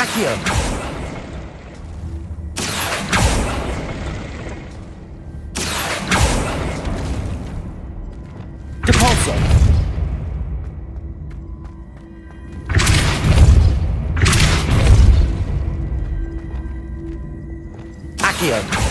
Accio! Depulso! Accio!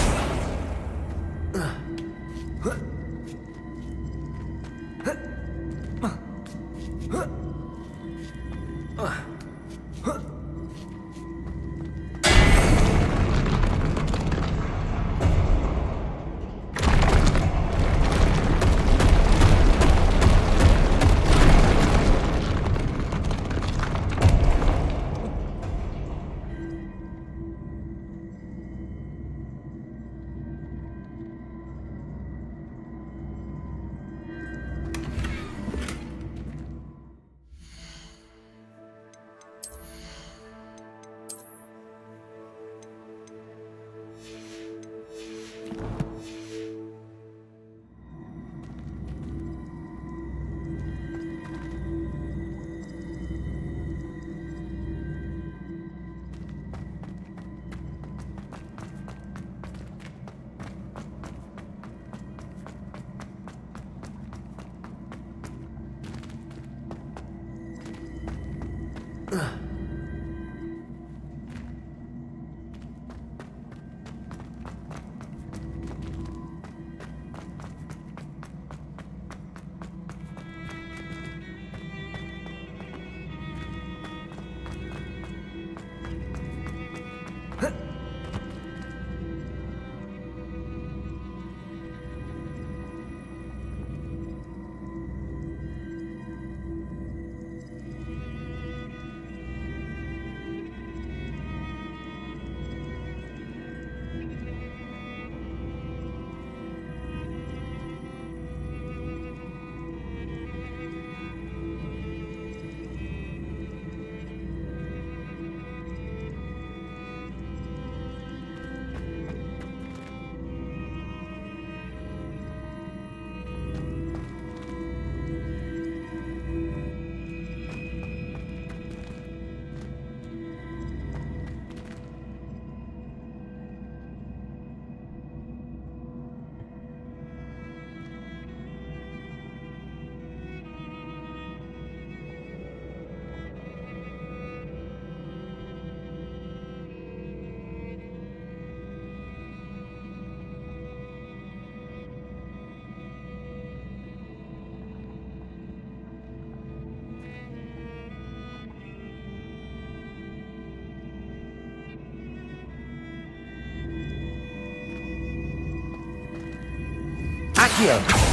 Accio!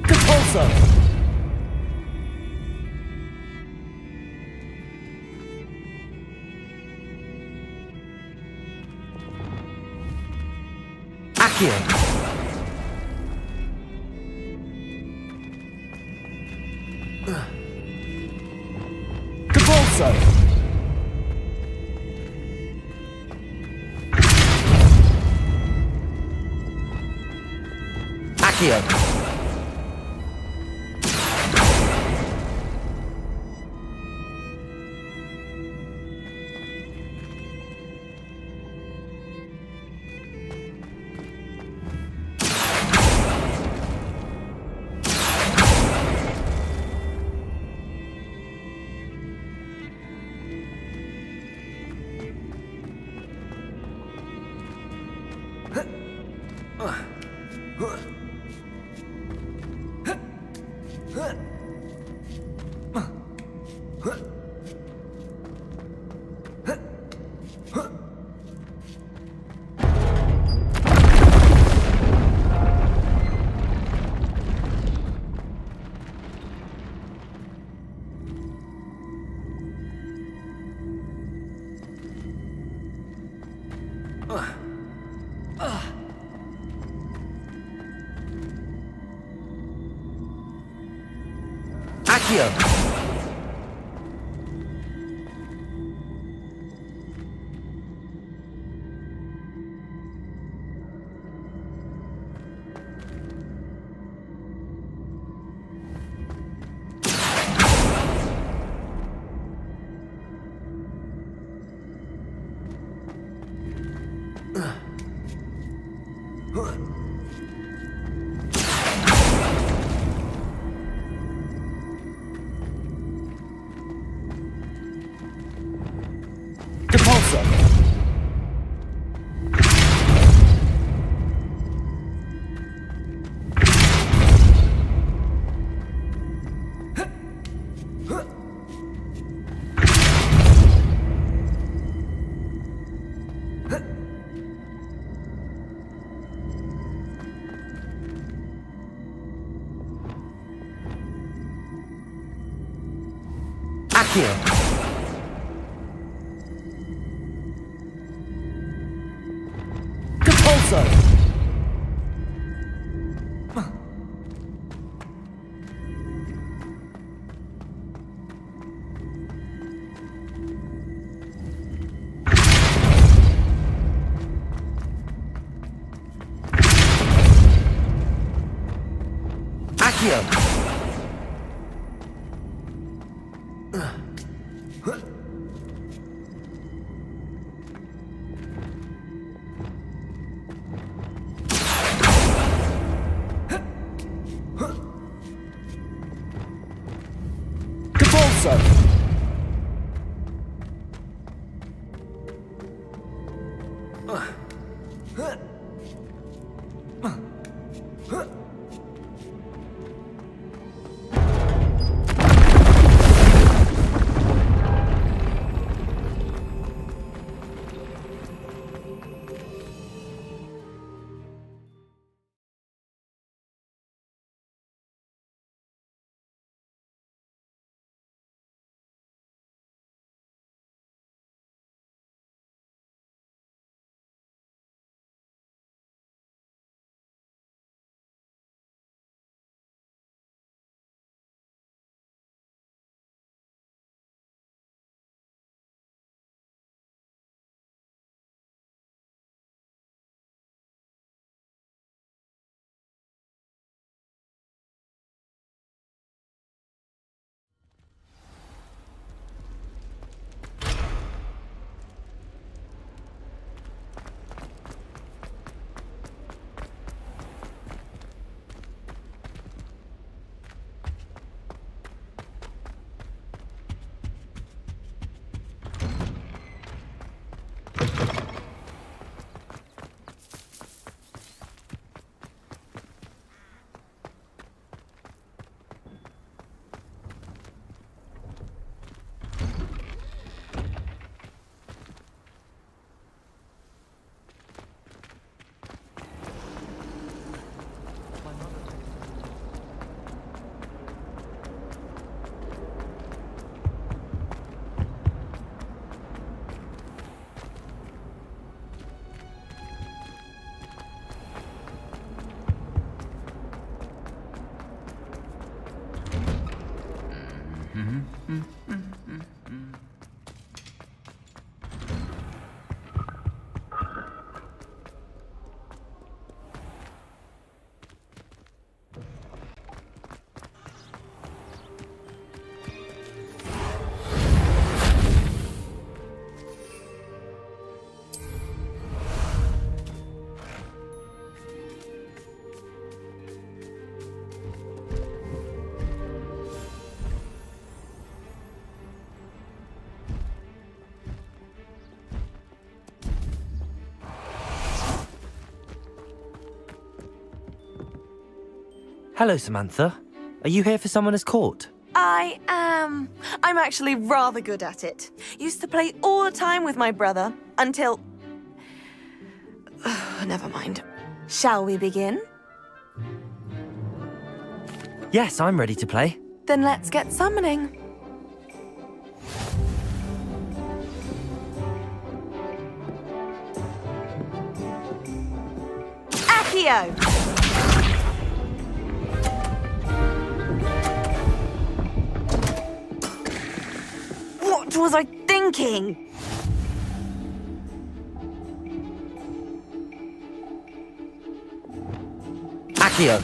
Depulso! Accio! Depulso! Accio! Accio. Repulsor. Accio. Repulsor. Accio. Repulsor. Hello, Samantha. Are you here for Summoner's Court? I am. I'm actually rather good at it. Used to play all the time with my brother until... Never mind. Shall we begin? Yes, I'm ready to play. Then let's get summoning. Accio! What was I thinking? Accio!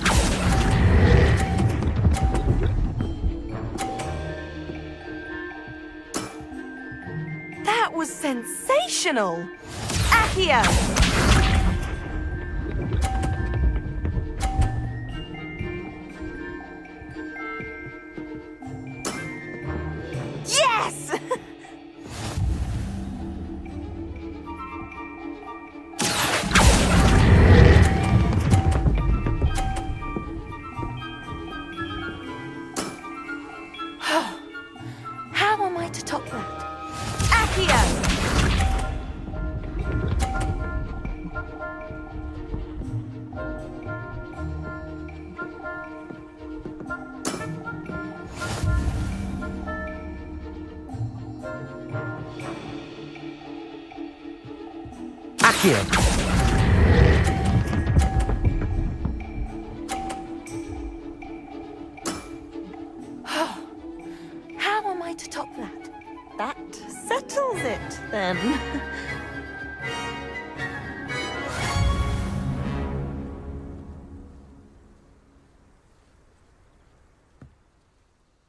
That was sensational! Accio! Yes! How am I to top that? Accio! Accio! How am I to top that? That settles it, then.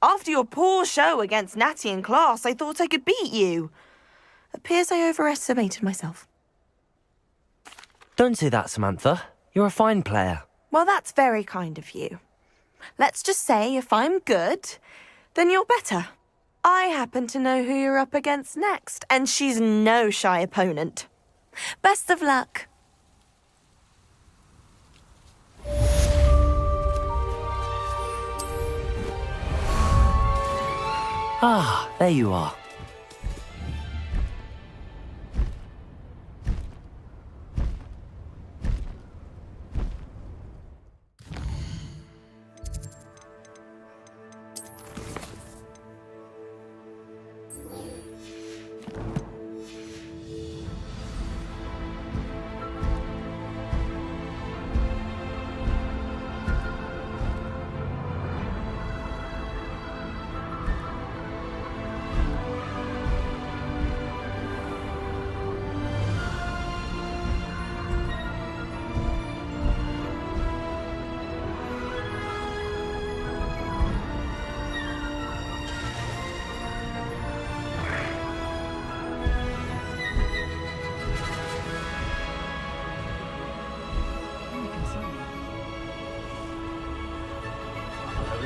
After your poor show against Natty in class, I thought I could beat you. Appears I overestimated myself. Don't say that, Samantha. You're a fine player. Well, that's very kind of you. Let's just say if I'm good, then you're better. I happen to know who you're up against next, and she's no shy opponent. Best of luck. Ah, there you are.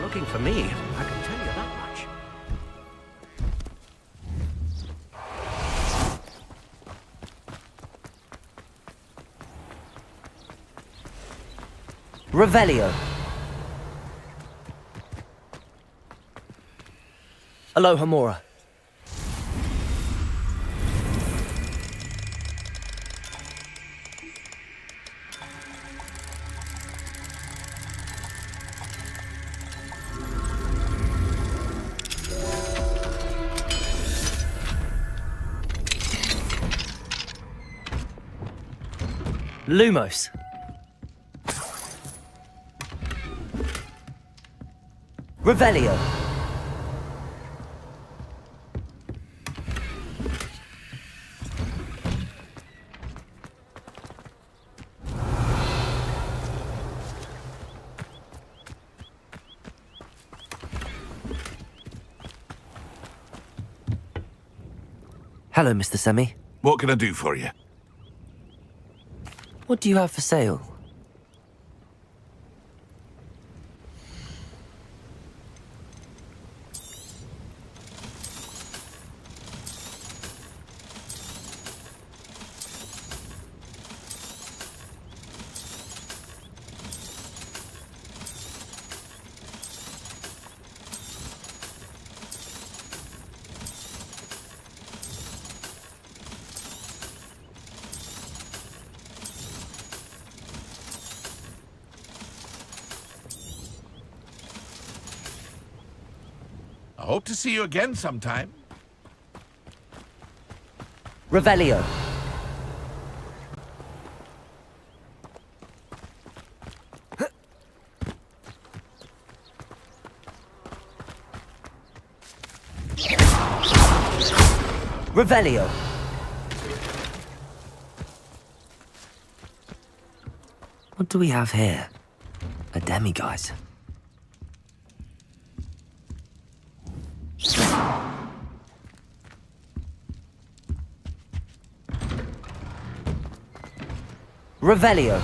Looking for me, I can tell you that much. Revelio. Aloha Mora. Lumos. Revelio. Hello, Mr. Semi. What can I do for you? What do you have for sale? I hope to see you again sometime. Revelio. Revelio. What do we have here? A demiguise. Revelio.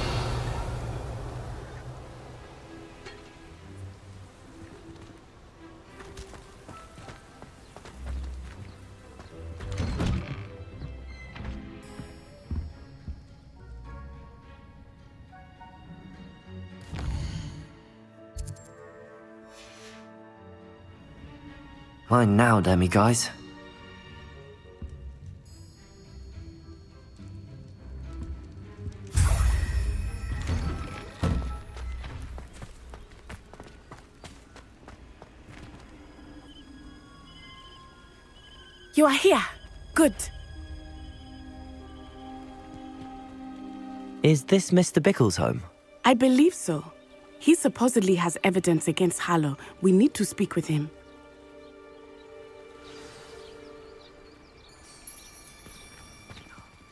Mine now, demiguise. You are here. Good. Is this Mr. Bickle's home? I believe so. He supposedly has evidence against Harlow. We need to speak with him.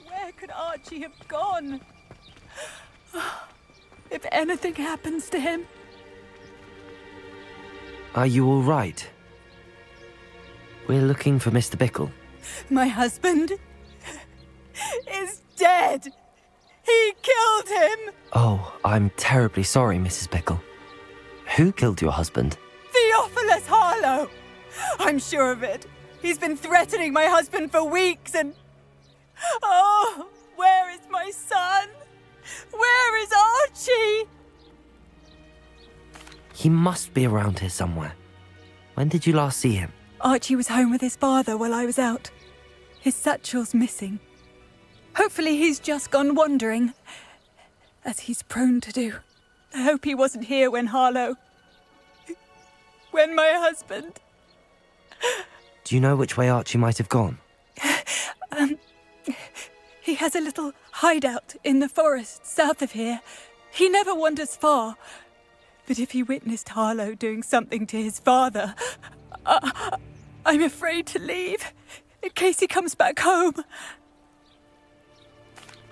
Where could Archie have gone? If anything happens to him. Are you all right? We're looking for Mr. Bickle. My husband is dead. He killed him. Oh, I'm terribly sorry, Mrs. Bickle. Who killed your husband? Theophilus Harlow. I'm sure of it. He's been threatening my husband for weeks and... Oh, where is my son? Where is Archie? He must be around here somewhere. When did you last see him? Archie was home with his father while I was out. His satchel's missing. Hopefully he's just gone wandering, as he's prone to do. I hope he wasn't here when when my husband... Do you know which way Archie might have gone? He has a little hideout in the forest south of here. He never wanders far. But if he witnessed Harlow doing something to his father, I'm afraid to leave, in case he comes back home.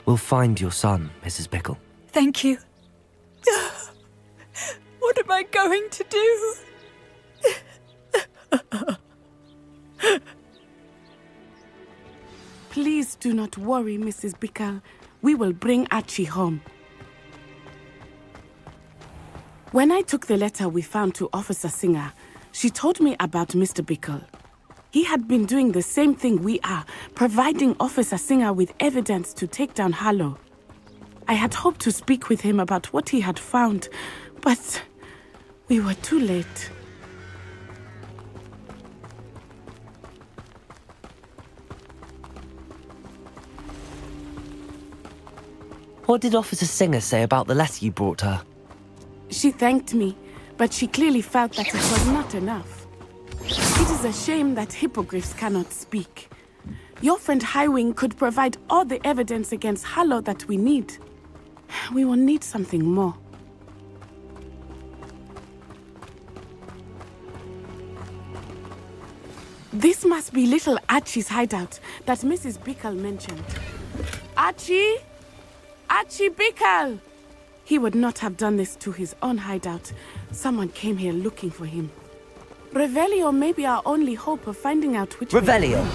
We'll find your son, Mrs. Bickle. Thank you. What am I going to do? Please do not worry, Mrs. Bickle. We will bring Archie home. When I took the letter we found to Officer Singer, she told me about Mr. Bickle. He had been doing the same thing we are, providing Officer Singer with evidence to take down Harlow. I had hoped to speak with him about what he had found, but we were too late. What did Officer Singer say about the letter you brought her? She thanked me, but she clearly felt that it was not enough. It is a shame that hippogriffs cannot speak. Your friend Highwing could provide all the evidence against Harlow that we need. We will need something more. This must be little Archie's hideout that Mrs. Bickle mentioned. Archie? Archie Bickle! He would not have done this to his own hideout. Someone came here looking for him. Revelio may be our only hope of finding out which... Revelio!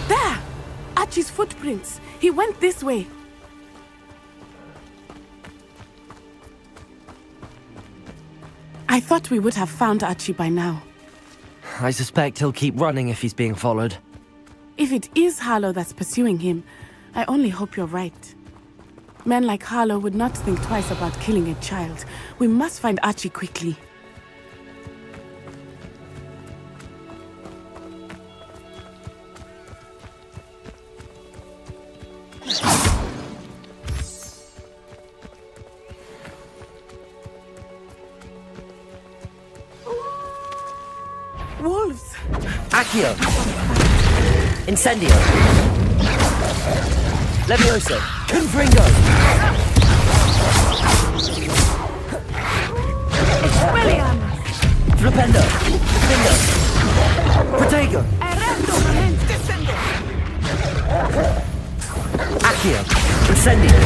There! Archie's footprints. He went this way. I thought we would have found Archie by now. I suspect he'll keep running if he's being followed. If it is Harlow that's pursuing him, I only hope you're right. Men like Harlow would not think twice about killing a child. We must find Archie quickly. Wolves! Accio! Incendio! Levioso! Confringo! William! Flipendo! Defendo! Protego! Accio! Incendio!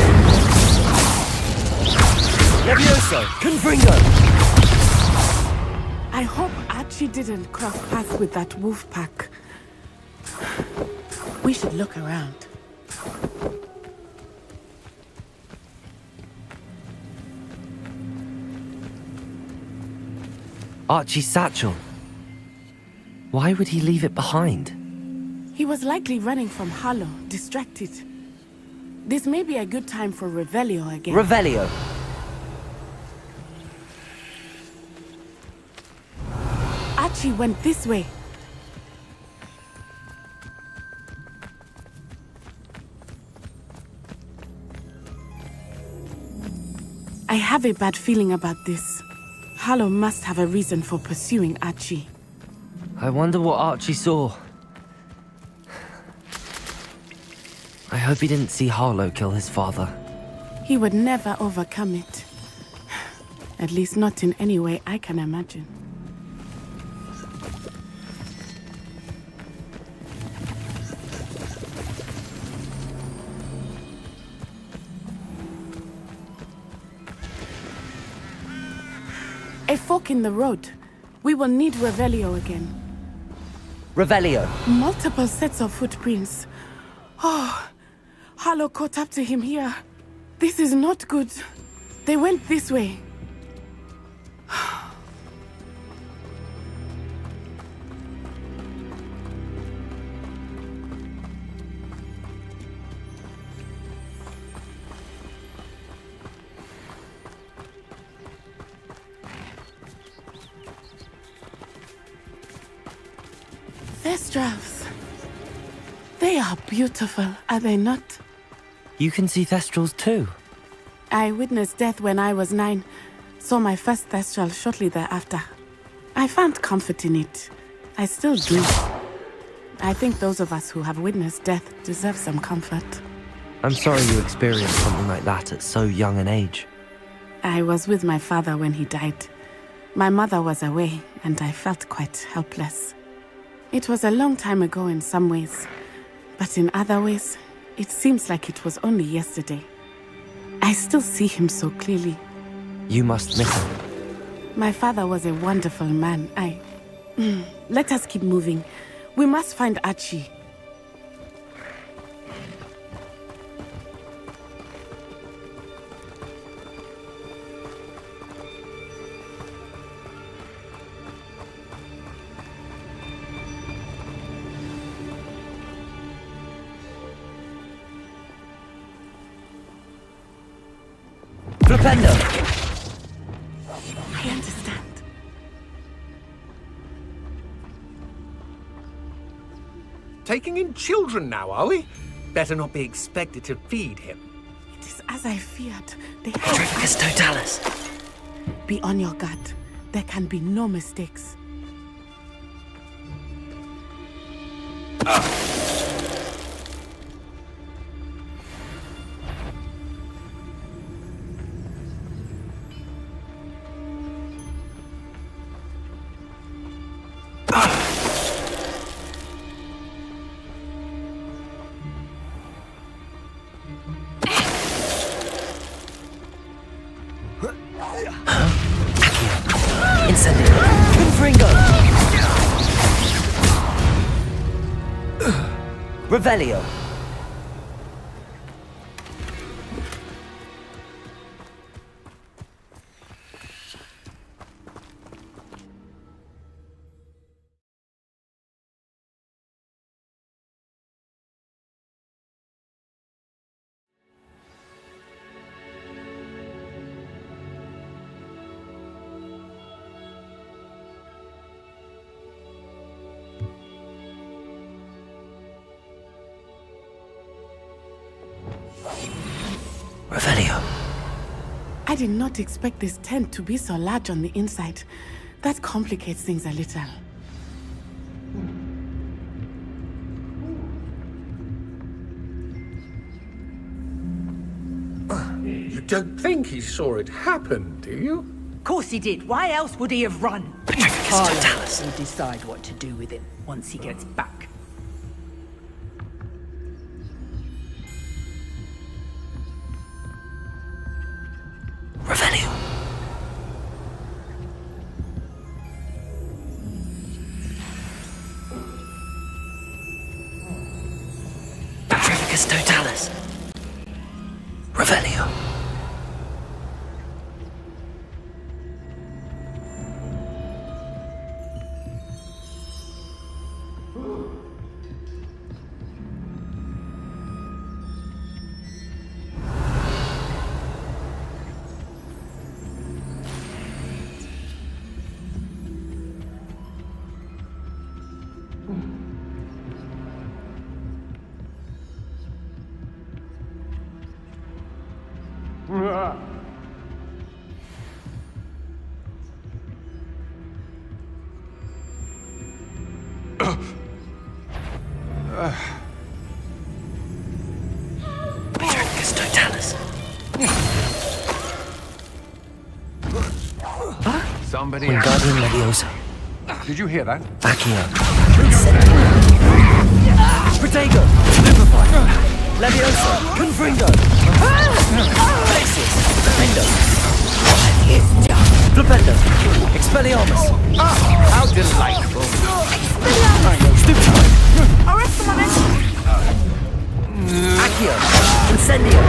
Levioso! Confringo! I hope Archie didn't cross paths with that wolf pack. We should look around. Archie's satchel. Why would he leave it behind? He was likely running from Harlow, distracted. This may be a good time for Revelio again. Revelio. Archie went this way. I have a bad feeling about this. Harlow must have a reason for pursuing Archie. I wonder what Archie saw. I hope he didn't see Harlow kill his father. He would never overcome it. At least not in any way I can imagine. A fork in the road. We will need Revelio again. Revelio. Multiple sets of footprints. Oh, Harlow caught up to him here. This is not good. They went this way. Thestrals. They are beautiful, are they not? You can see Thestrals too. I witnessed death when I was 9. Saw my first Thestral shortly thereafter. I found comfort in it. I still do. I think those of us who have witnessed death deserve some comfort. I'm sorry you experienced something like that at so young an age. I was with my father when he died. My mother was away, and I felt quite helpless. It was a long time ago in some ways, but in other ways, it seems like it was only yesterday. I still see him so clearly. You must miss him. My father was a wonderful man. Let us keep moving. We must find Archie. Flipendo! I understand. Taking in children now, are we? Better not be expected to feed him. It is as I feared. They Dricus totalis. Be on your guard. There can be no mistakes. Incendio. Confringo. Revelio. Revelio. I did not expect this tent to be so large on the inside. That complicates things a little. You don't think he saw it happen, do you? Of course he did. Why else would he have run? Revelicus Harlow Totalis. will decide what to do with him once he gets back. Revelio. Revelicus Totalis. Revelio. Revelicus Totalis. Somebody. Wingardium Leviosa. Did you hear that? Accio. Protego. Stupefy. Leviosa. Confringo. Places. Defendo. Flipendo. Expelliarmus. How delightful. Stupefy. Arrest them, Accio. Incendio.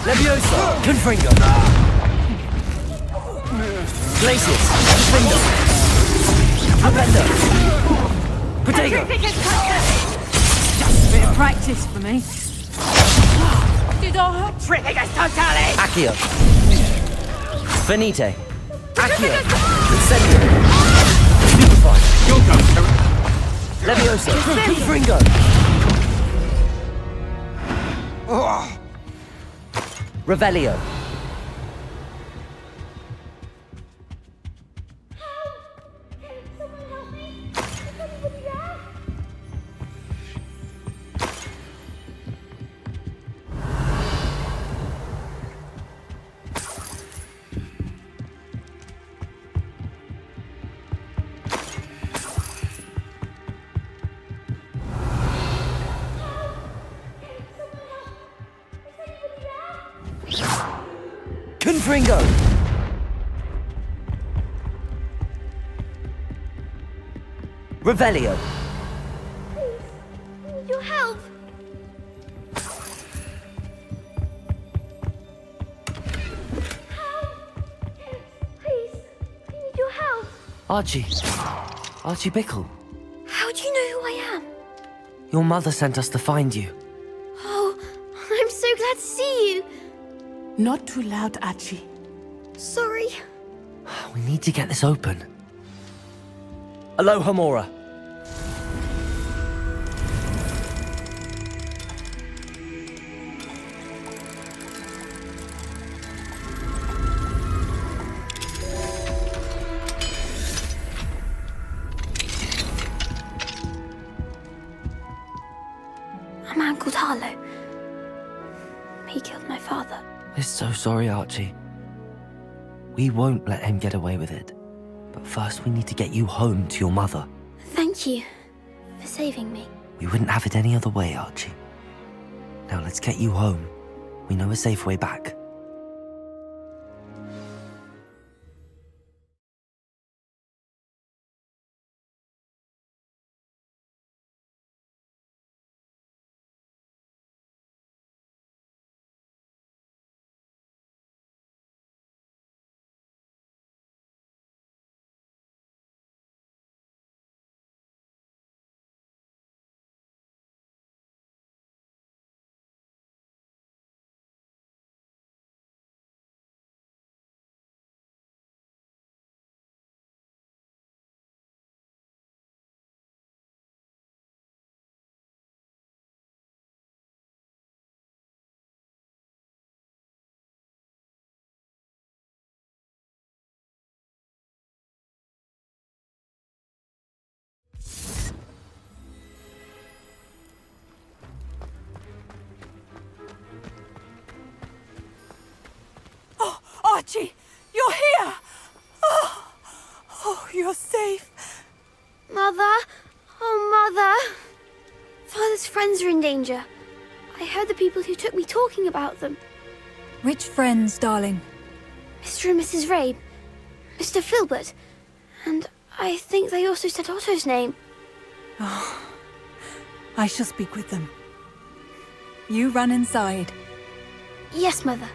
Leviosa. Confringo. Glacius. Defendo. Flipendo. Protego. Just a bit of practice for me. Accio. Venite. Accio. Incendio. Stupefy. You'll go to Leviosa. Confringo. Revelio. Confringo. Revelio. Your help. Please, I need your help. Archie. Archie Bickle. How do you know who I am? Your mother sent us to find you. Oh, I'm so glad to see you. Not too loud, Archie. Sorry. We need to get this open. Aloha Mora. A man called Harlow. He killed my father. We're so sorry, Archie. We won't let him get away with it. But first we need to get you home to your mother. Thank you for saving me. We wouldn't have it any other way, Archie. Now let's get you home. We know a safe way back. Archie, you're here! Oh, you're safe. Mother? Oh, Mother! Father's friends are in danger. I heard the people who took me talking about them. Which friends, darling? Mr. and Mrs. Rabe, Mr. Filbert, and I think they also said Otto's name. Oh, I shall speak with them. You run inside. Yes, Mother.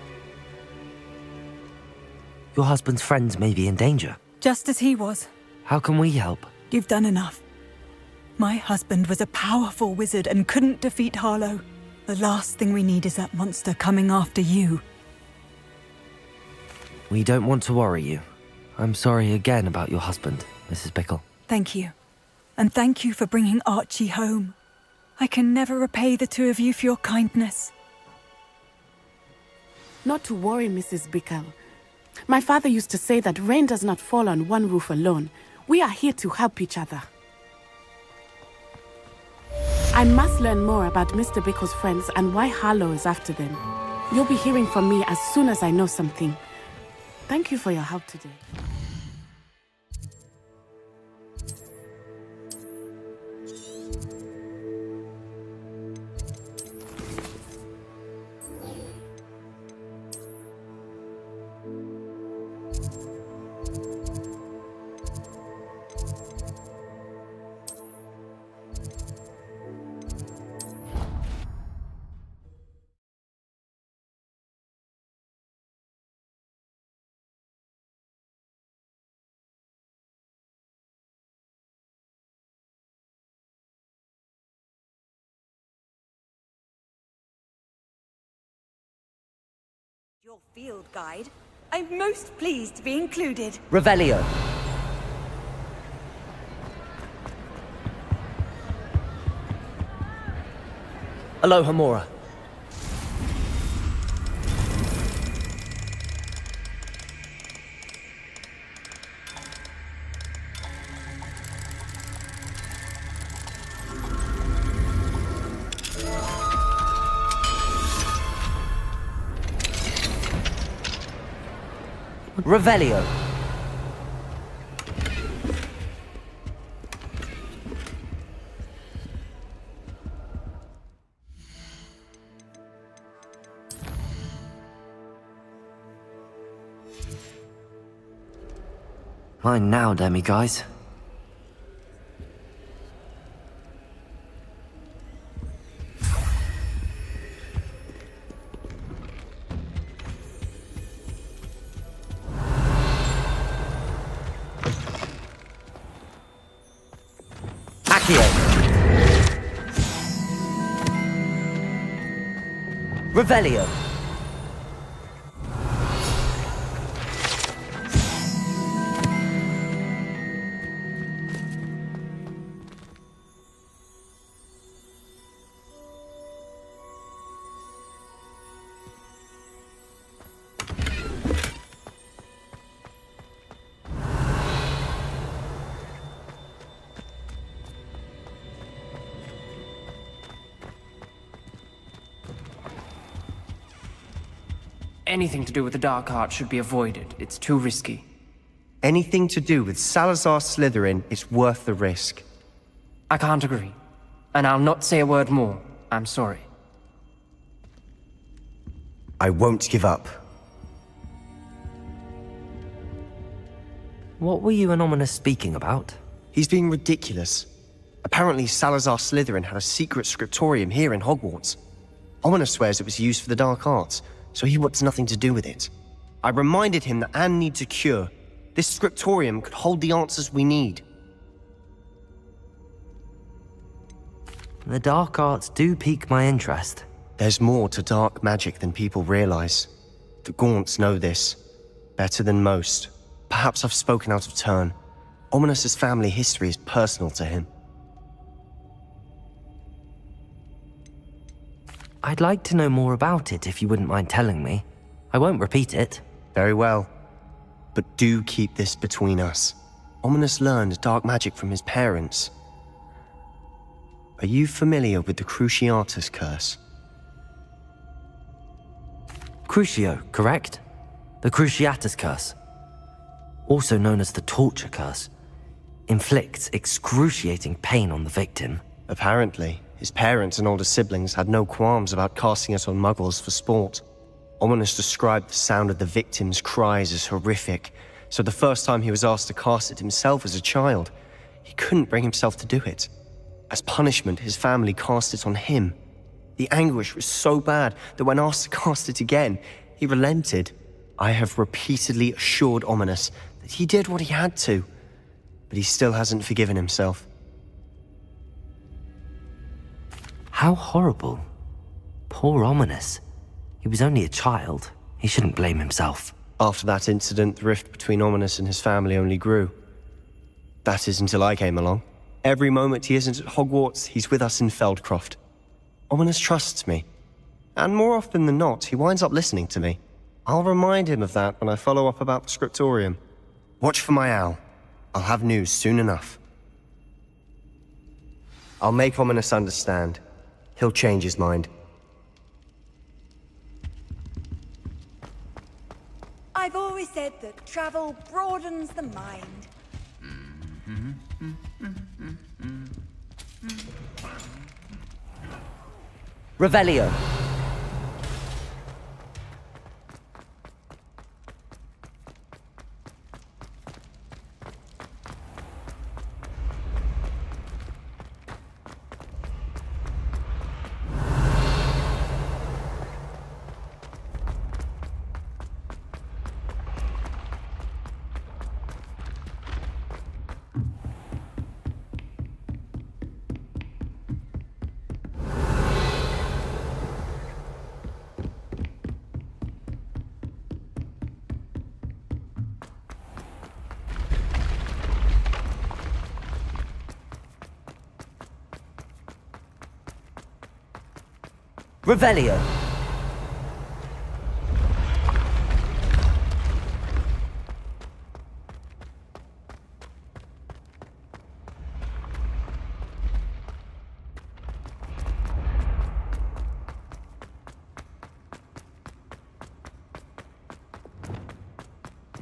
Your husband's friends may be in danger. Just as he was. How can we help? You've done enough. My husband was a powerful wizard and couldn't defeat Harlow. The last thing we need is that monster coming after you. We don't want to worry you. I'm sorry again about your husband, Mrs. Bickle. Thank you. And thank you for bringing Archie home. I can never repay the two of you for your kindness. Not to worry, Mrs. Bickle. My father used to say that rain does not fall on one roof alone. We are here to help each other. I must learn more about Mr. Bickle's friends and why Harlow is after them. You'll be hearing from me as soon as I know something. Thank you for your help today. Your field guide. I'm most pleased to be included. Revelio. Aloha Mora. Revelio. Mine now, demi-guys. Revelio. Anything to do with the dark art should be avoided. It's too risky. Anything to do with Salazar Slytherin is worth the risk. I can't agree. And I'll not say a word more. I'm sorry. I won't give up. What were you and Ominous speaking about? He's being ridiculous. Apparently Salazar Slytherin had a secret scriptorium here in Hogwarts. Ominous swears it was used for the dark arts, so he wants nothing to do with it. I reminded him that Anne needs a cure. This scriptorium could hold the answers we need. The dark arts do pique my interest. There's more to dark magic than people realize. The Gaunts know this. Better than most. Perhaps I've spoken out of turn. Ominous's family history is personal to him. I'd like to know more about it if you wouldn't mind telling me. I won't repeat it. Very well. But do keep this between us. Ominous learned dark magic from his parents. Are you familiar with the Cruciatus curse? Crucio, correct? The Cruciatus curse. Also known as the Torture curse. inflicts excruciating pain on the victim. Apparently, his parents and older siblings had no qualms about casting it on muggles for sport. Ominous described the sound of the victim's cries as horrific, so the first time he was asked to cast it himself as a child, he couldn't bring himself to do it. As punishment, his family cast it on him. The anguish was so bad that when asked to cast it again, he relented. I have repeatedly assured Ominous that he did what he had to, but he still hasn't forgiven himself. How horrible. Poor Ominous. He was only a child. He shouldn't blame himself. After that incident, the rift between Ominous and his family only grew. That is until I came along. Every moment he isn't at Hogwarts, he's with us in Feldcroft. Ominous trusts me. And more often than not, he winds up listening to me. I'll remind him of that when I follow up about the scriptorium. Watch for my owl. I'll have news soon enough. I'll make Ominous understand. He'll change his mind. I've always said that travel broadens the mind. Revelio. Revelio.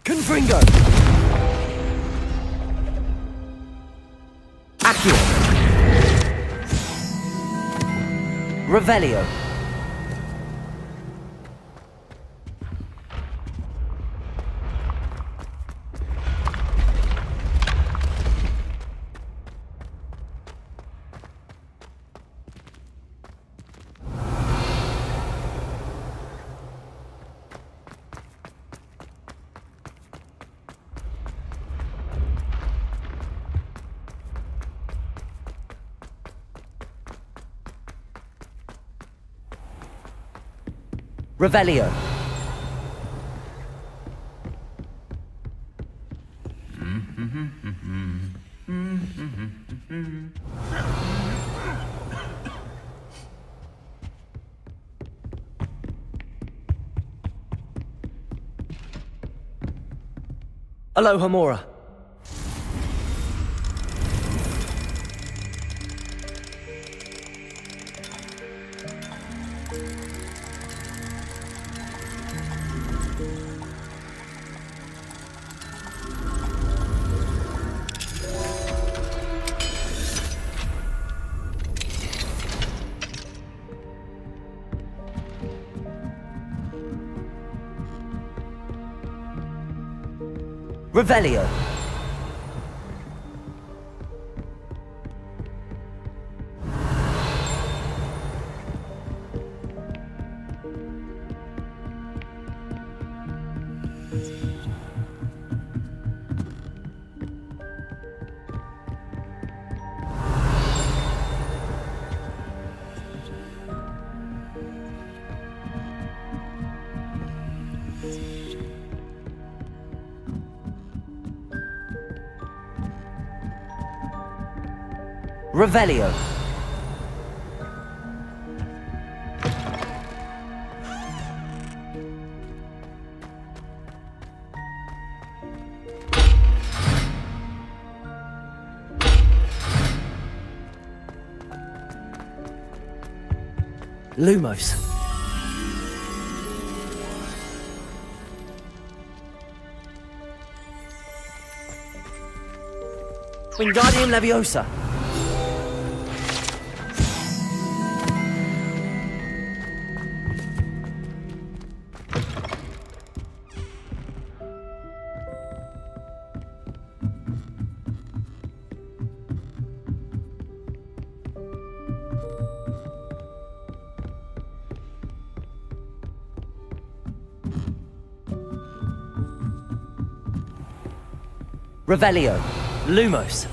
Confringo. Accio. Revelio. Revelio. Aloha Mora. Revelio. Revelio. Lumos. Wingardium Leviosa. Revelio. Lumos.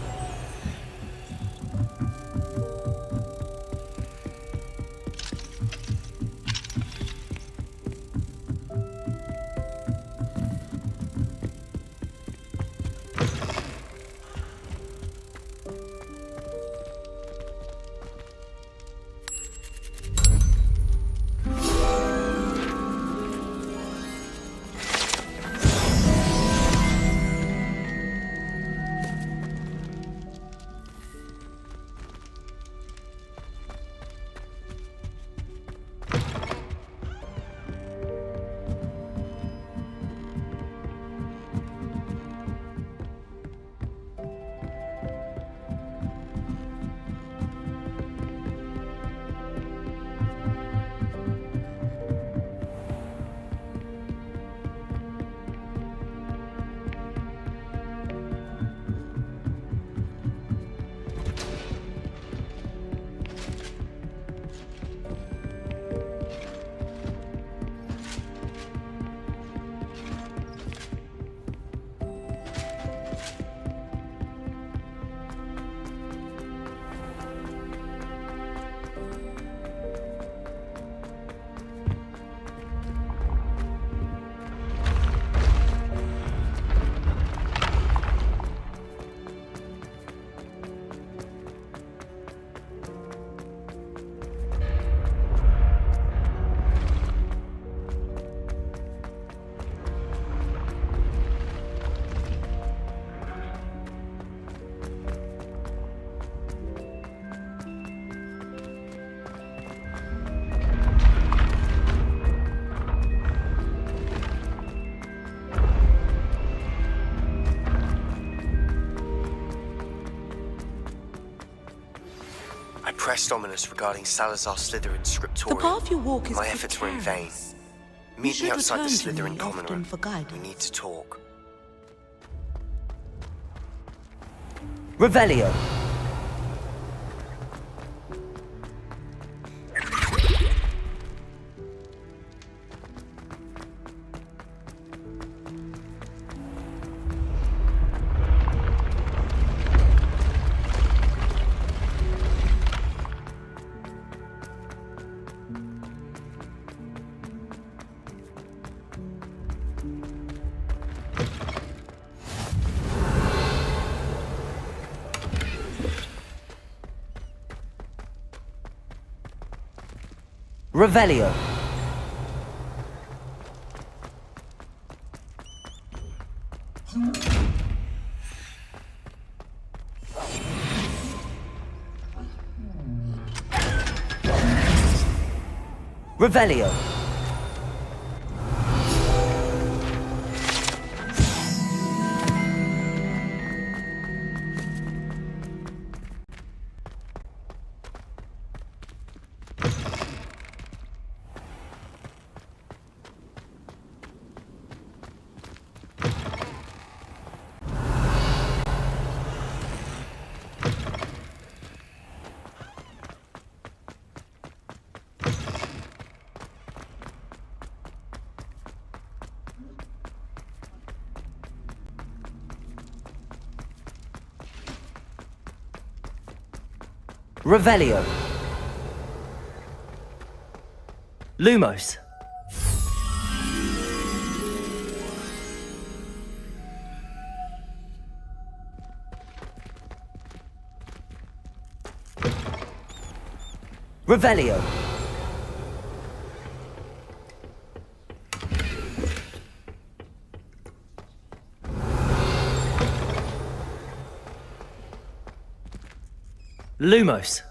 I pressed Ominous regarding Salazar Slytherin's scriptorium. The path you walk is My efforts were in vain. Meet me outside the Slytherin common room. for guidance. We need to talk. Revelio. Revelio. Revelio. Revelio. Lumos. Revelio. Lumos.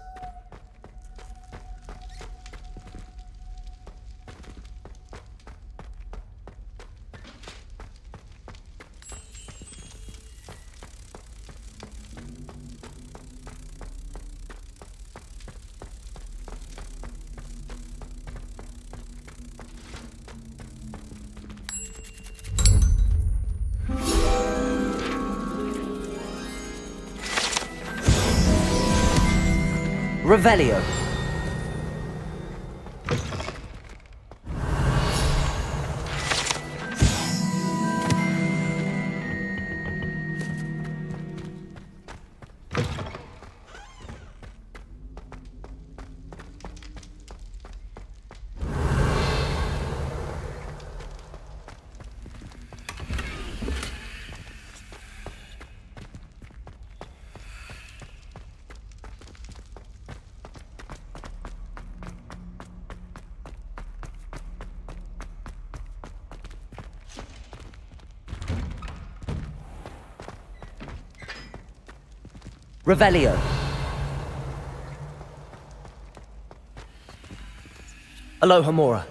Revelio. Revelio. Aloha Mora.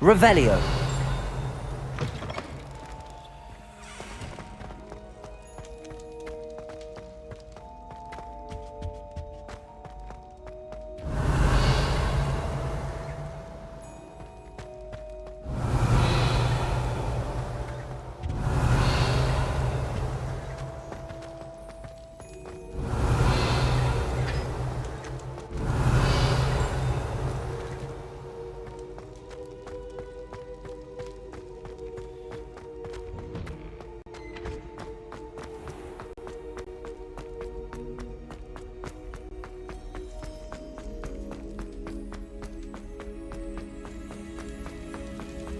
Revelio.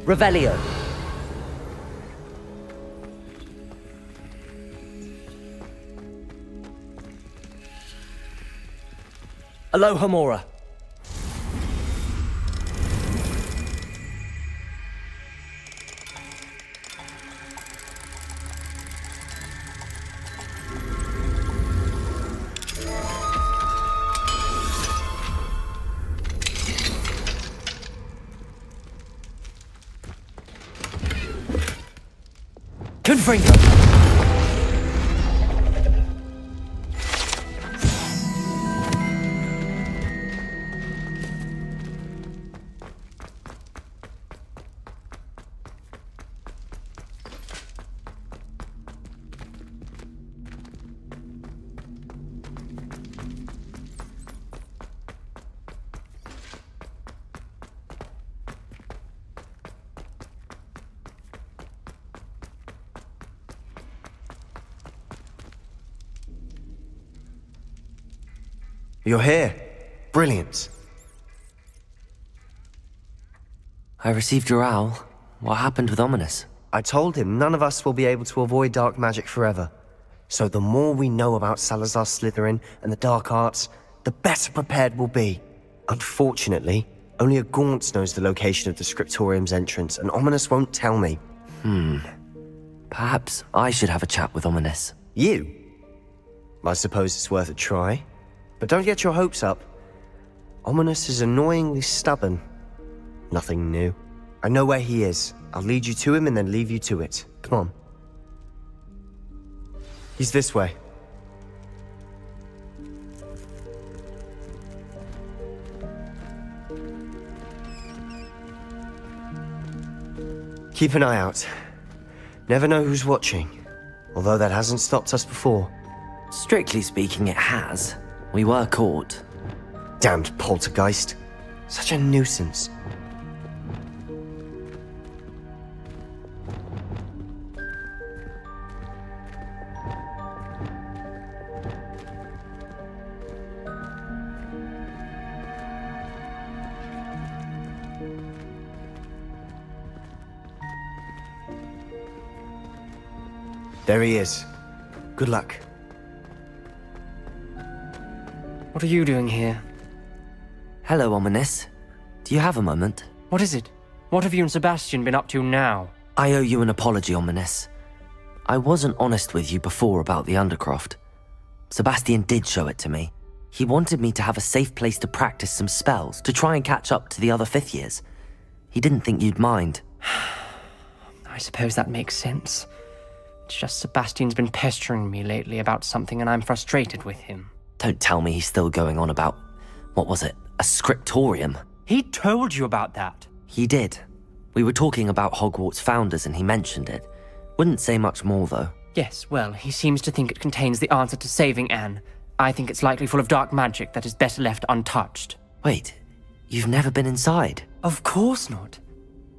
Revelio. Aloha Mora. Confringo. You're here. Brilliant. I received your owl. What happened with Ominous? I told him none of us will be able to avoid dark magic forever. So the more we know about Salazar Slytherin and the dark arts, the better prepared we'll be. Unfortunately, only a Gaunt knows the location of the Scriptorium's entrance, and Ominous won't tell me. Perhaps I should have a chat with Ominous. You? I suppose it's worth a try. But don't get your hopes up. Ominous is annoyingly stubborn. Nothing new. I know where he is. I'll lead you to him and then leave you to it. Come on. He's this way. Keep an eye out. Never know who's watching. Although that hasn't stopped us before. Strictly speaking, it has. We were caught. Damned poltergeist. Such a nuisance. There he is. Good luck. What are you doing here? Hello, Ominous. Do you have a moment? What is it? What have you and Sebastian been up to now? I owe you an apology, Ominous. I wasn't honest with you before about the Undercroft. Sebastian did show it to me. He wanted me to have a safe place to practice some spells, to try and catch up to the other fifth years. He didn't think you'd mind. I suppose that makes sense. It's just Sebastian's been pestering me lately about something and I'm frustrated with him. Don't tell me he's still going on about, what was it, a scriptorium? He told you about that. He did. We were talking about Hogwarts founders and he mentioned it. Wouldn't say much more, though. Yes, well, he seems to think it contains the answer to saving Anne. I think it's likely full of dark magic that is better left untouched. Wait, you've never been inside? Of course not.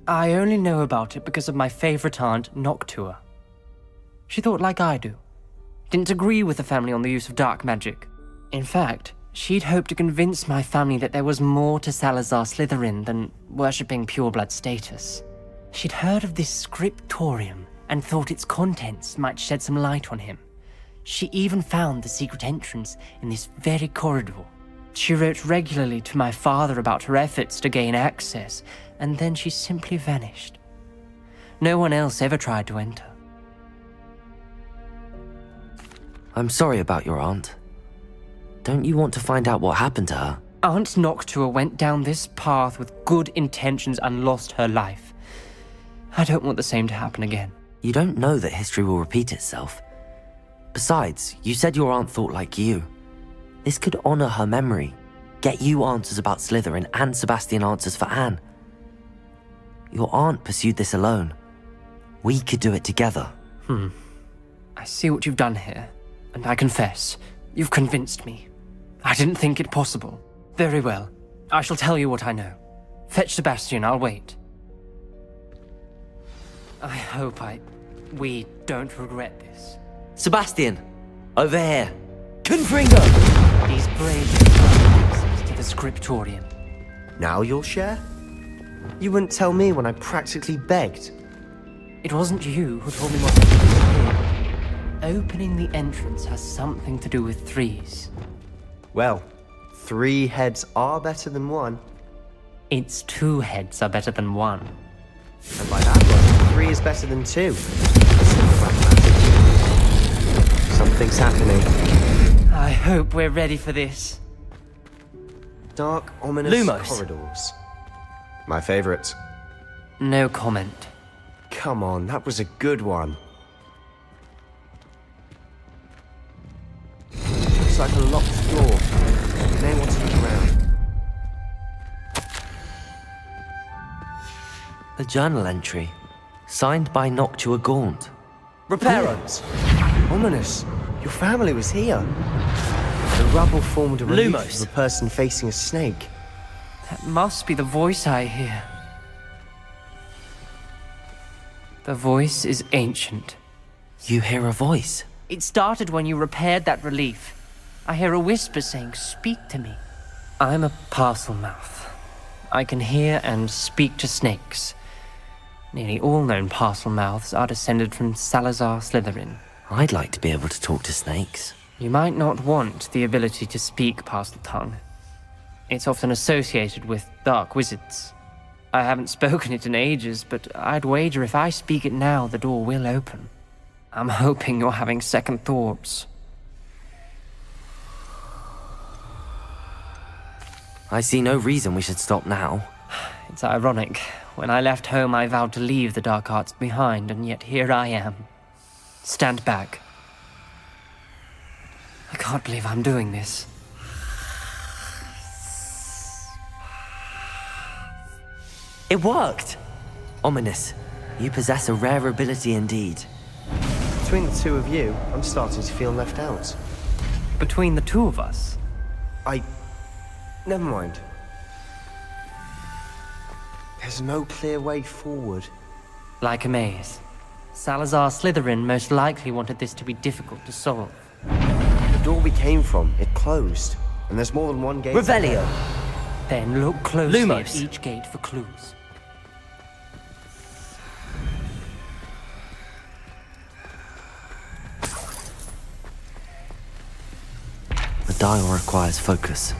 I only know about it because of my favorite aunt, Noctua. She thought like I do. Didn't agree with the family on the use of dark magic. In fact, she'd hoped to convince my family that there was more to Salazar Slytherin than worshipping pureblood status. She'd heard of this scriptorium and thought its contents might shed some light on him. She even found the secret entrance in this very corridor. She wrote regularly to my father about her efforts to gain access, and then she simply vanished. No one else ever tried to enter. I'm sorry about your aunt. Don't you want to find out what happened to her? Aunt Noctua went down this path with good intentions and lost her life. I don't want the same to happen again. You don't know that history will repeat itself. Besides, you said your aunt thought like you. This could honor her memory, get you answers about Slytherin and Sebastian answers for Anne. Your aunt pursued this alone. We could do it together. I see what you've done here, and I confess, you've convinced me. I didn't think it possible. Very well. I shall tell you what I know. Fetch Sebastian, I'll wait. I hope we don't regret this. Sebastian! Over here! Confringo! These brave access to the scriptorium. Now you'll share? You wouldn't tell me when I practically begged. It wasn't you who told me what to do here. Opening the entrance has something to do with threes. Well, 3 heads are better than 1. It's 2 heads are better than 1. And by that logic, 3 is better than 2. Something's happening. I hope we're ready for this. Dark, ominous Lumos. corridors. My favorite. No comment. Come on, that was a good one. Looks like a locked door. May want to look around. A journal entry, signed by Noctua Gaunt. Repairos! Ominous. Your family was here. The rubble formed a relief Lumos. of a person facing a snake. That must be the voice I hear. The voice is ancient. You hear a voice. It started when you repaired that relief. I hear a whisper saying, "Speak to me." I'm a parcel mouth. I can hear and speak to snakes. Nearly all known parcel mouths are descended from Salazar Slytherin. I'd like to be able to talk to snakes. You might not want the ability to speak parcel tongue. It's often associated with dark wizards. I haven't spoken it in ages, but I'd wager if I speak it now, the door will open. I'm hoping you're having second thoughts. I see no reason we should stop now. It's ironic. When I left home, I vowed to leave the dark arts behind, and yet here I am. Stand back. I can't believe I'm doing this. It worked! Ominous, you possess a rare ability indeed. Between the 2 of you, I'm starting to feel left out. Between the 2 of us, Never mind. There's no clear way forward. like a maze. Salazar Slytherin most likely wanted this to be difficult to solve. The door we came from, it closed. And there's more than one gate. Revelio! Then look closely Lumos. at each gate for clues. The dial requires focus.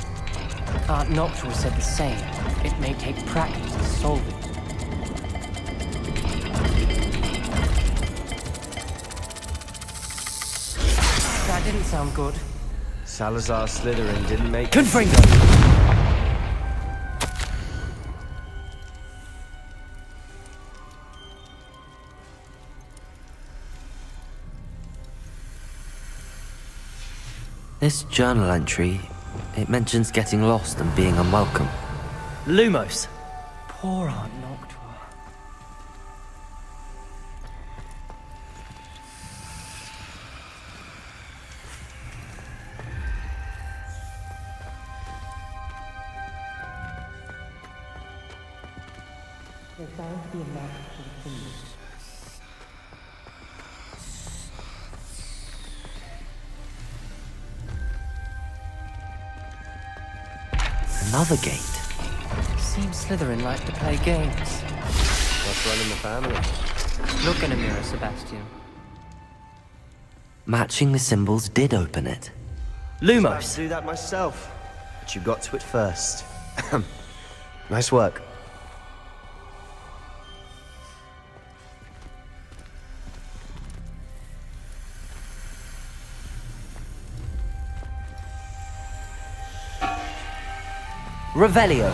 Aunt Noctua said the same. It may take practice to solve it. That didn't sound good. Salazar Slytherin didn't make... Confringo! This journal entry, it mentions getting lost and being unwelcome. Lumos. Poor Aunt Noctua. Another gate. Seems Slytherin like to play games. What's running the family? Look in a mirror, Sebastian. Matching the symbols did open it. I had to Lumos. do that myself, but you got to it first. Nice work. Revelio.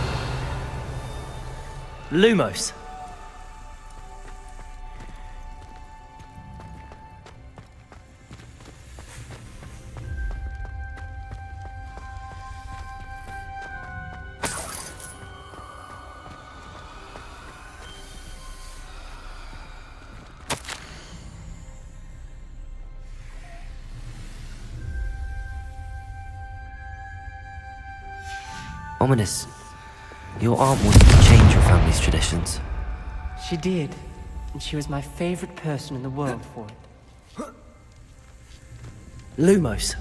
Lumos. Ominous. Your aunt wanted to change your family's traditions. She did. And she was my favorite person in the world for it. Lumos.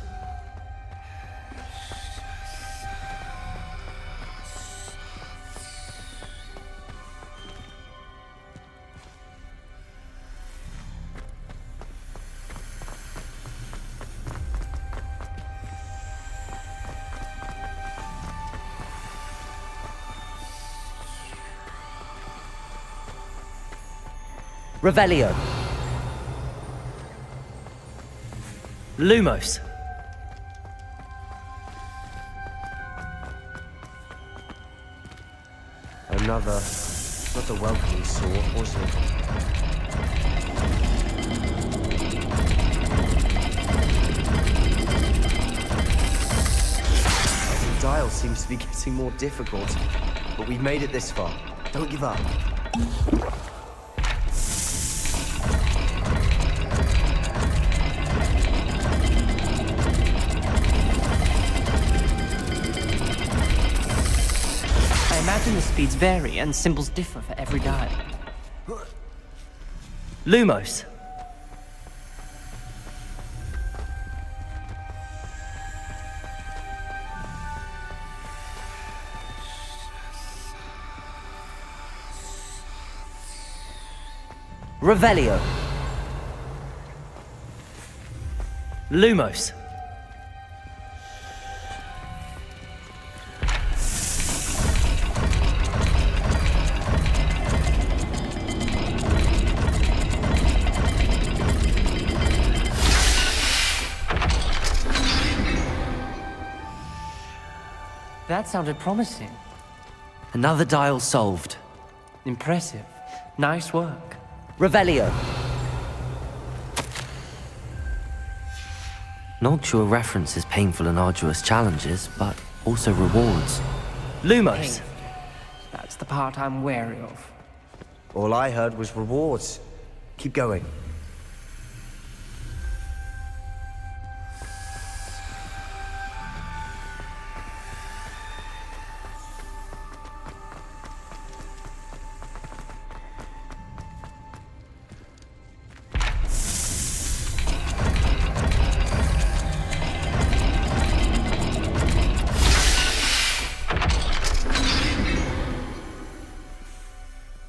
Revelio. Lumos. Not a welcoming sort, was it? The dial seems to be getting more difficult, but we've made it this far. Don't give up. I imagine the speeds vary and symbols differ for every dial. Lumos. Revelio. Lumos. That sounded promising. Another dial solved. Impressive. Nice work. Revelio. Noctua references painful and arduous challenges, but also rewards. Lumos. That's the part I'm wary of. All I heard was rewards. Keep going.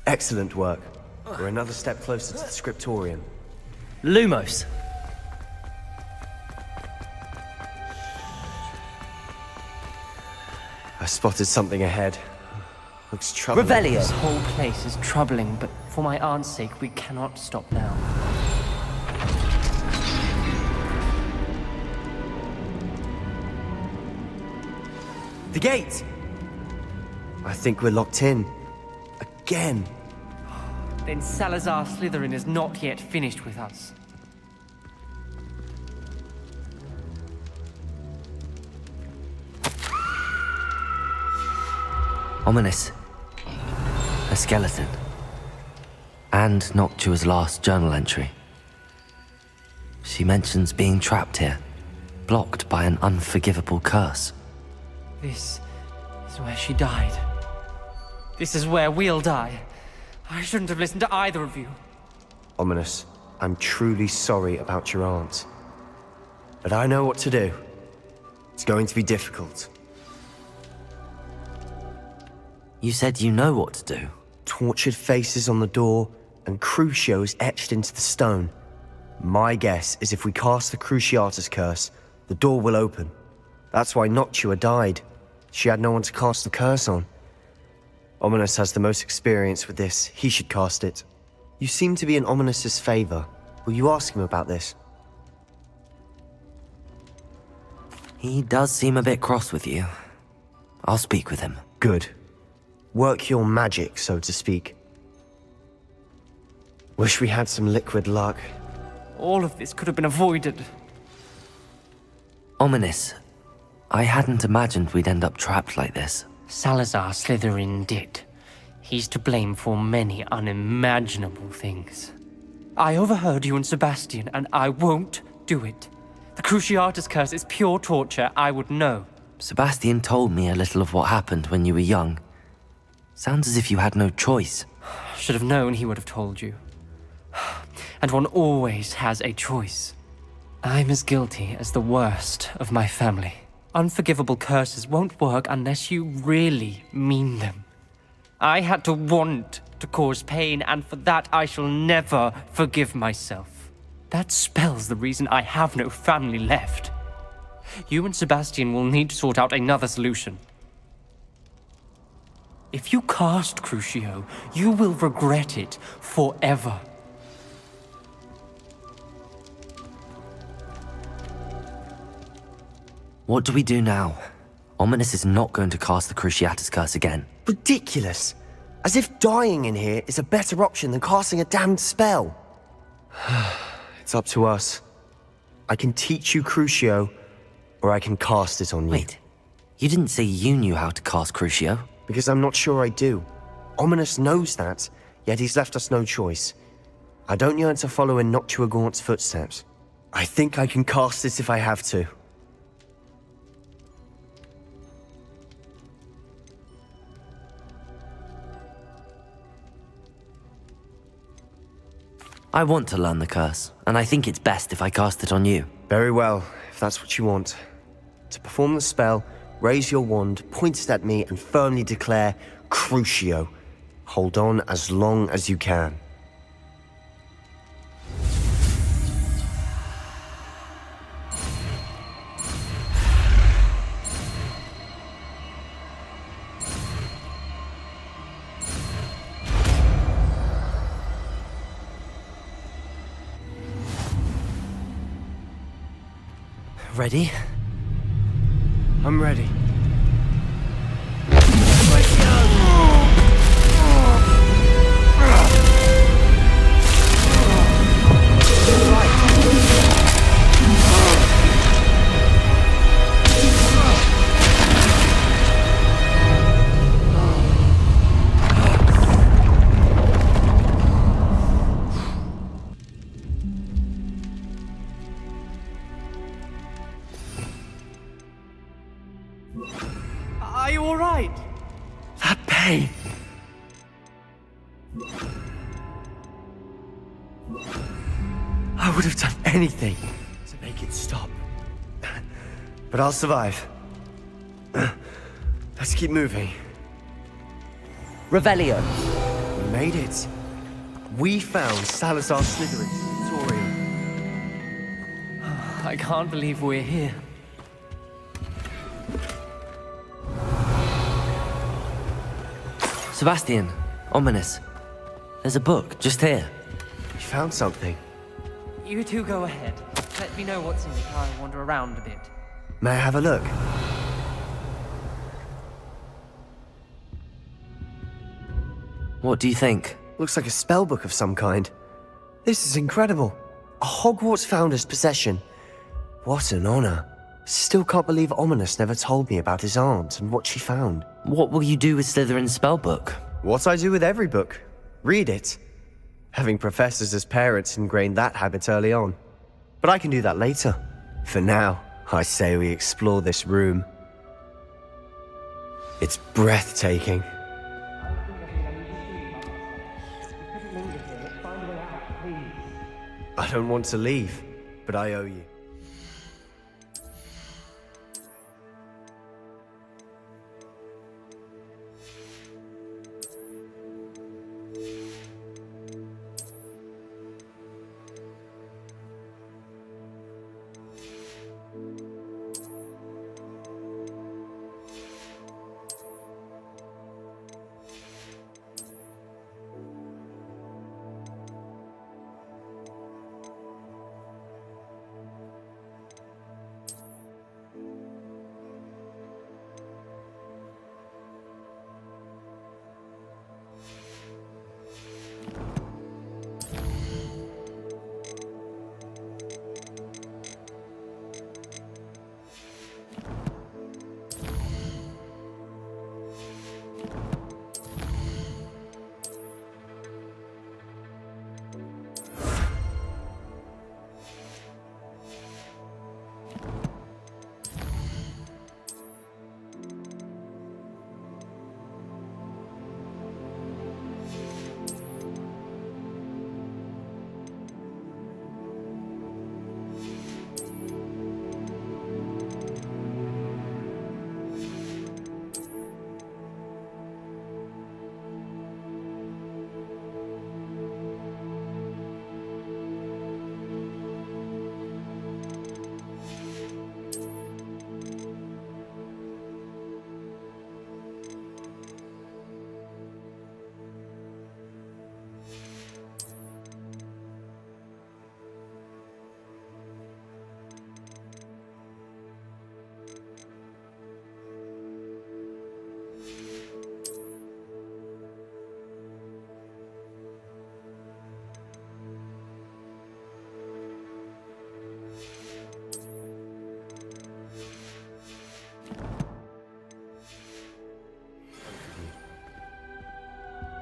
Excellent work. We're another step closer to the scriptorium. Lumos. I spotted something ahead. Looks troubling. Revelio. This whole place is troubling, but for my aunt's sake, we cannot stop now. The gate! I think we're locked in. Again. Then Salazar Slytherin is not yet finished with us. Ominous. A skeleton. And Noctua's last journal entry. She mentions being trapped here, blocked by an unforgivable curse. This is where she died. This is where we'll die. I shouldn't have listened to either of you. Ominous, I'm truly sorry about your aunt. But I know what to do. It's going to be difficult. You said you know what to do. Tortured faces on the door and Crucios etched into the stone. My guess is if we cast the Cruciatus curse, the door will open. That's why Noctua died. She had no one to cast the curse on. Ominous has the most experience with this. He should cast it. You seem to be in Ominous's favor. Will you ask him about this? He does seem a bit cross with you. I'll speak with him. Good. Work your magic, so to speak. Wish we had some liquid luck. All of this could have been avoided. Ominous. I hadn't imagined we'd end up trapped like this. Salazar Slytherin did. He's to blame for many unimaginable things. I overheard you and Sebastian, and I won't do it. The Cruciatus curse is pure torture, I would know. Sebastian told me a little of what happened when you were young. Sounds as if you had no choice. Should have known he would have told you. And one always has a choice. I'm as guilty as the worst of my family. Unforgivable curses won't work unless you really mean them. I had to want to cause pain, and for that I shall never forgive myself. That spells the reason I have no family left. You and Sebastian will need to sort out another solution. If you cast Crucio, you will regret it forever. What do we do now? Ominous is not going to cast the Cruciatus curse again. Ridiculous. As if dying in here is a better option than casting a damned spell. It's up to us. I can teach you Crucio, or I can cast it on you. Wait, you didn't say you knew how to cast Crucio? Because I'm not sure I do. Ominous knows that, yet he's left us no choice. I don't yearn to follow in Noctua Gaunt's footsteps. I think I can cast it if I have to. I want to learn the curse, and I think it's best if I cast it on you. Very well, if that's what you want. To perform the spell, raise your wand, point it at me, and firmly declare, Crucio. Hold on as long as you can. Ready? I'm ready. Are you all right? That pain. I would have done anything to make it stop. But I'll survive. Let's keep moving. Revelio. We made it. We found Salazar Slytherin's tutorial. I can't believe we're here. Sebastian, Ominous. There's a book just here. You found something. You two go ahead. Let me know what's in it. I'll wander around a bit. May I have a look? What do you think? Looks like a spell book of some kind. This is incredible. A Hogwarts founder's possession. What an honor. Still can't believe Ominous never told me about his aunt and what she found. What will you do with Slytherin's spellbook? What I do with every book. Read it. Having professors as parents ingrained that habit early on. But I can do that later. For now, I say we explore this room. It's breathtaking. I don't want to leave, but I owe you.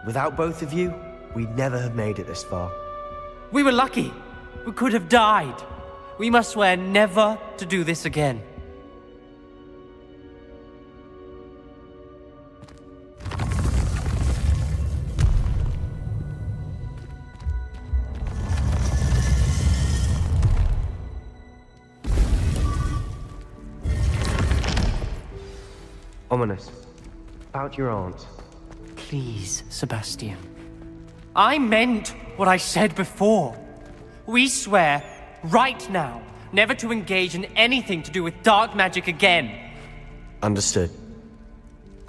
Without both of you, we'd never have made it this far. We were lucky. We could have died. We must swear never to do this again. Ominous. About your aunt. Please, Sebastian. I meant what I said before. We swear, right now, never to engage in anything to do with dark magic again. Understood.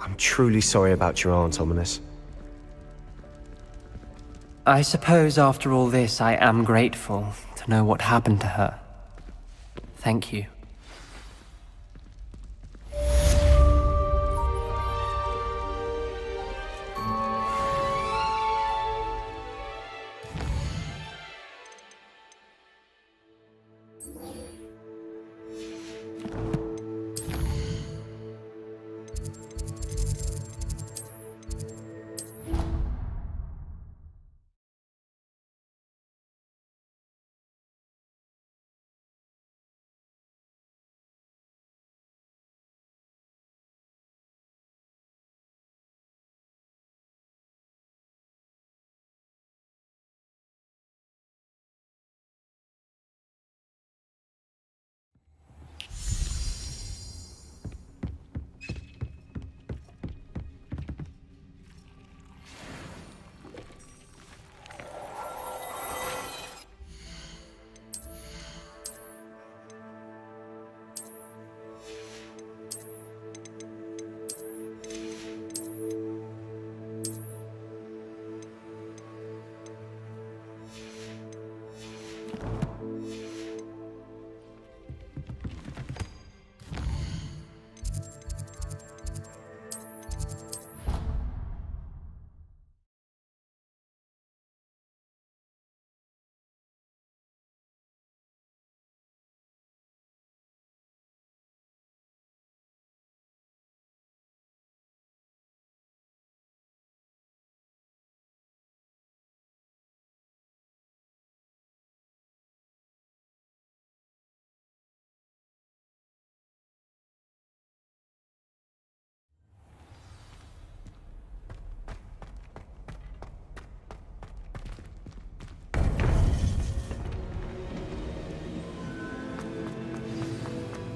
I'm truly sorry about your aunt, Ominous. I suppose after all this, I am grateful to know what happened to her. Thank you.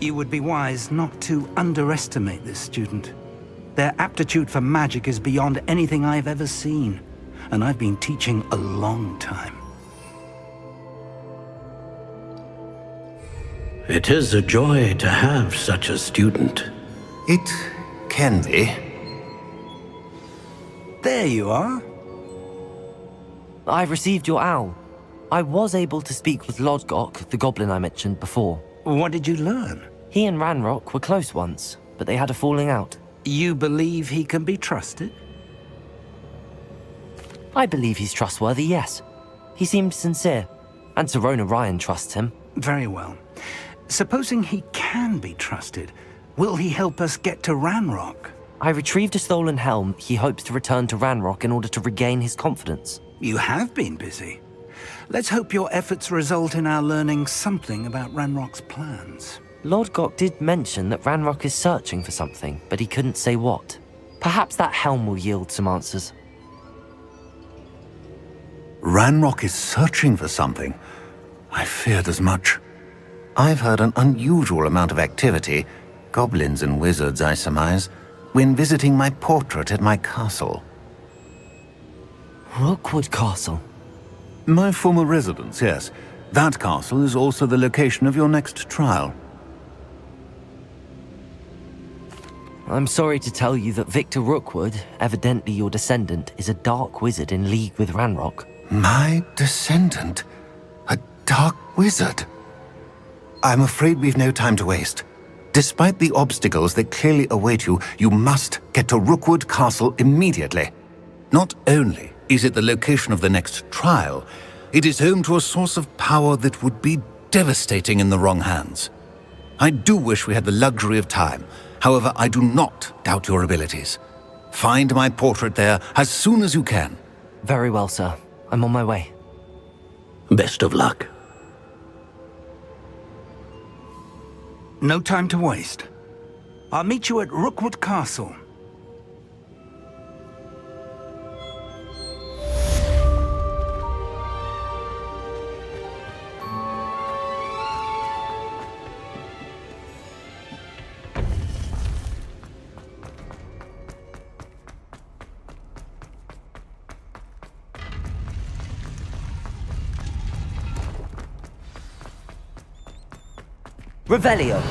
You would be wise not to underestimate this student. Their aptitude for magic is beyond anything I've ever seen, and I've been teaching a long time. It is a joy to have such a student. It can be. There you are. I've received your owl. I was able to speak with Lodgok, the goblin I mentioned before. What did you learn? He and Ranrock were close once, but they had a falling out. You believe he can be trusted? I believe he's trustworthy, yes. He seemed sincere, and Serona Ryan trusts him. Very well. Supposing he can be trusted, will he help us get to Ranrock? I retrieved a stolen helm he hopes to return to Ranrock in order to regain his confidence. You have been busy. Let's hope your efforts result in our learning something about Ranrock's plans. Lodgok did mention that Ranrock is searching for something, but he couldn't say what. Perhaps that helm will yield some answers. Ranrock is searching for something. I feared as much. I've heard an unusual amount of activity, goblins and wizards, I surmise, when visiting my portrait at my castle. Rookwood Castle? My former residence, yes. That castle is also the location of your next trial. I'm sorry to tell you that Victor Rookwood, evidently your descendant, is a dark wizard in league with Ranrock. My descendant? A dark wizard? I'm afraid we've no time to waste. Despite the obstacles that clearly await you, you must get to Rookwood Castle immediately. Not only is it the location of the next trial, it is home to a source of power that would be devastating in the wrong hands. I do wish we had the luxury of time. However, I do not doubt your abilities. Find my portrait there as soon as you can. Very well, sir. I'm on my way. Best of luck. No time to waste. I'll meet you at Rookwood Castle. Revelio.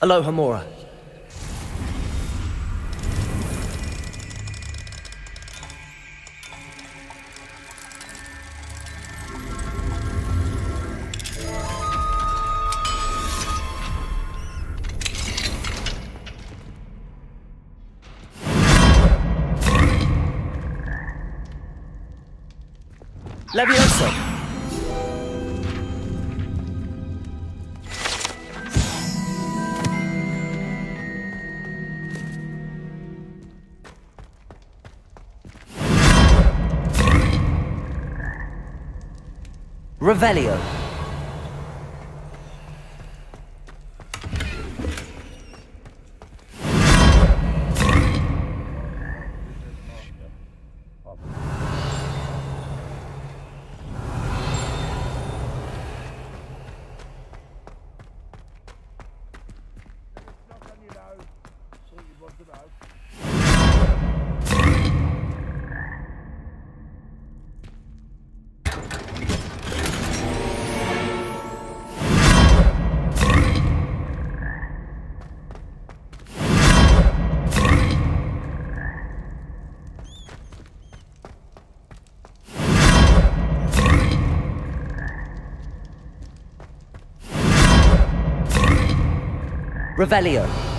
Aloha Mora. Levioso! Revelio. Revelio.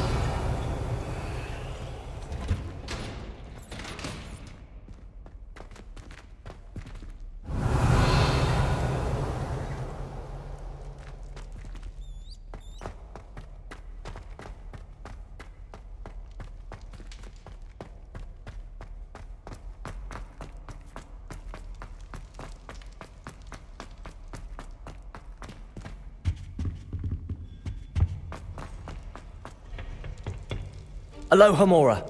Aloha Mora.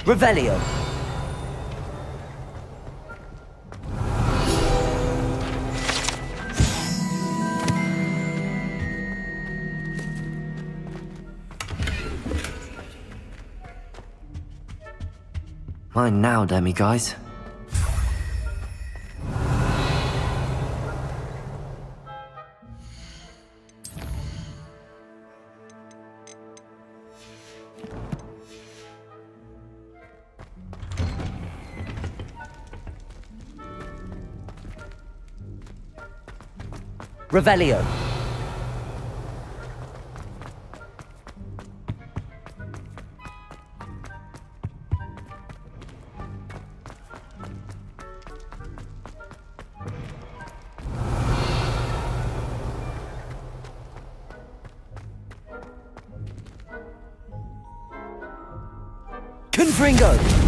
Revelio. Mine now, demi-guys. Revelio. Confringo.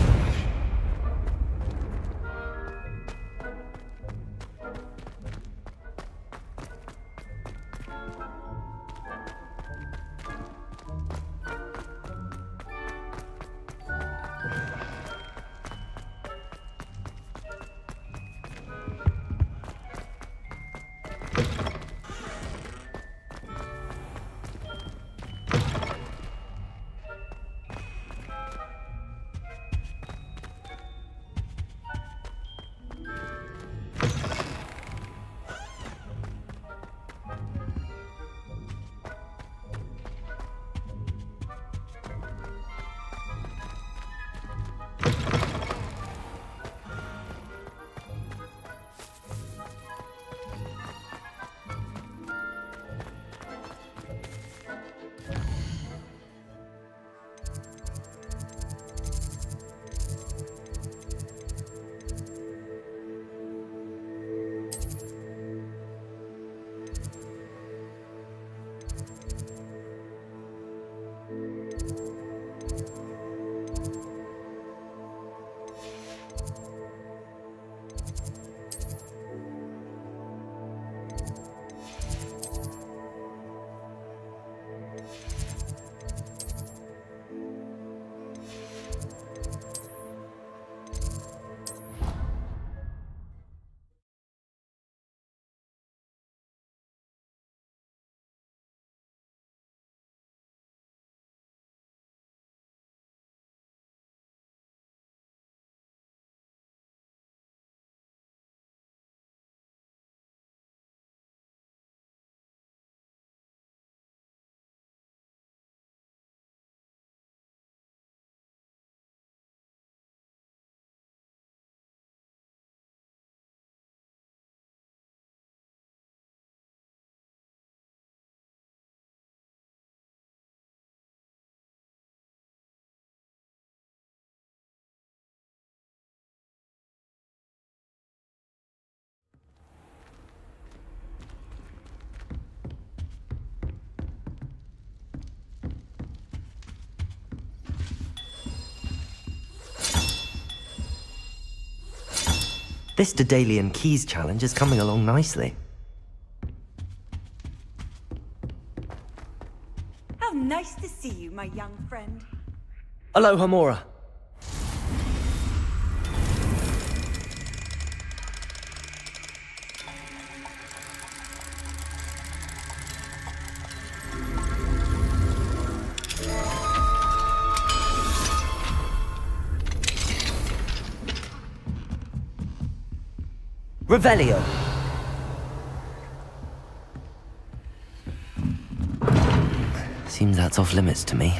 This Daedalian Keys challenge is coming along nicely. How nice to see you, my young friend. Aloha Mora. Revelio. Seems that's off limits to me.